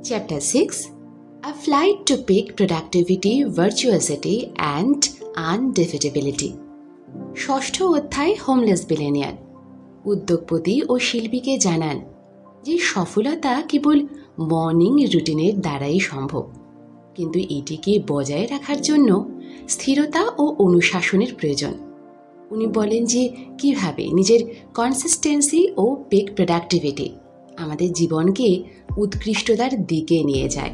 Chapter 6: A Flight to Peak Productivity, Virtuosity and Undefeatability. ষষ্ঠ অধ্যায় homeless billionaire. উদ্যোগপতি ও শিল্পীকে জানান যে সফলতা কেবল মর্নিং রুটিনের দ্বারাই সম্ভব, কিন্তু এটিকে বজায় রাখার জন্য স্থিরতা ও অনুশাসনের প্রয়োজন। উনি বলেন যে কিভাবে নিজের কনসিস্টেন্সি ও পিক প্রোডাক্টিভিটি আমাদের জীবনকে উৎকৃষ্টতার দিকে নিয়ে যায়।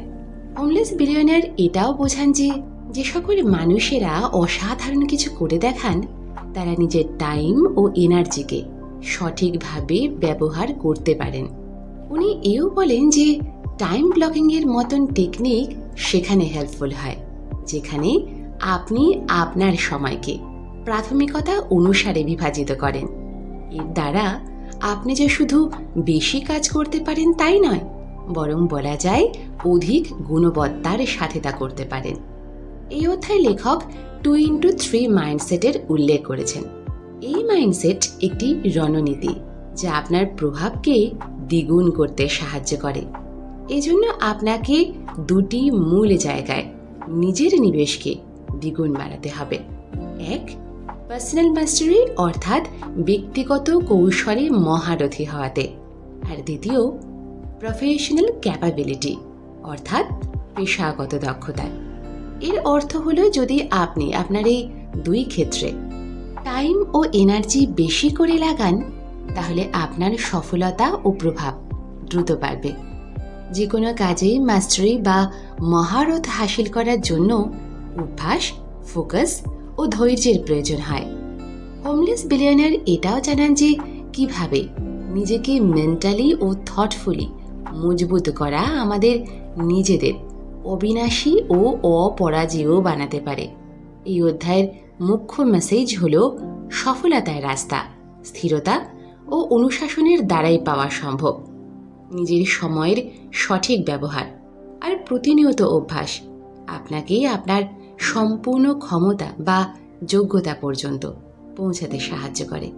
হোমলেস বিলিয়নিয়ার এটাও বোঝান যে যে সকল মানুষেরা অসাধারণ কিছু করে দেখান তারা নিজের টাইম ও এনার্জিকে সঠিকভাবে ব্যবহার করতে পারেন। উনি এও বলেন যে টাইম ব্লকিংয়ের মতন টেকনিক সেখানে হেল্পফুল হয় যেখানে আপনি আপনার সময়কে প্রাথমিকতা অনুসারে বিভাজিত করেন। এর দ্বারা আপনি যে শুধু বেশি কাজ করতে পারেন তাই নয়, বরং বলা যায় অধিক গুণবত্তার সাথে তা করতে পারেন। এই অধ্যায়ে লেখক 2x3 মাইন্ডসেটের উল্লেখ করেছেন। এই মাইন্ডসেট একটি রণনীতি যা আপনার প্রভাবকে দ্বিগুণ করতে সাহায্য করে। এজন্য আপনাকে দুটি মূল জায়গায় নিজের নিবেশকে দ্বিগুণ বাড়াতে হবে। এক, পার্সোনাল মাস্টারি অর্থাৎ ব্যক্তিগত কৌশলে মহারথী হওয়াতে, আর দ্বিতীয়, প্রফেশনাল ক্যাপাবিলিটি অর্থাৎ পেশাগত দক্ষতা। এর অর্থ হলো যদি আপনি আপনার এই দুই ক্ষেত্রে টাইম ও এনার্জি বেশি করে লাগান তাহলে আপনার সফলতা ও প্রভাব দ্রুত বাড়বে। যে কোনো কাজে মাস্টারি বা মহারত হাসিল করার জন্য অভ্যাস, ফোকাস ও ধৈর্যের প্রয়োজন হয়। হোমলেস বিলিয়নিয়ার এটাও জানান যে কিভাবে নিজেকে মেন্টালি ও থটফুলি মজবুত করা আমাদের নিজেদের অবিনাশী ও অপরাজেয় বানাতে পারে। এই অধ্যায়ের মুখ্য মেসেজ হল সফলতার রাস্তা স্থিরতা ও অনুশাসনের দ্বারাই পাওয়া সম্ভব। নিজের সময়ের সঠিক ব্যবহার আর প্রতিনিয়ত অভ্যাস আপনাকে আপনার সম্পূর্ণ ক্ষমতা বা যোগ্যতা পর্যন্ত পৌঁছাতে সাহায্য করে।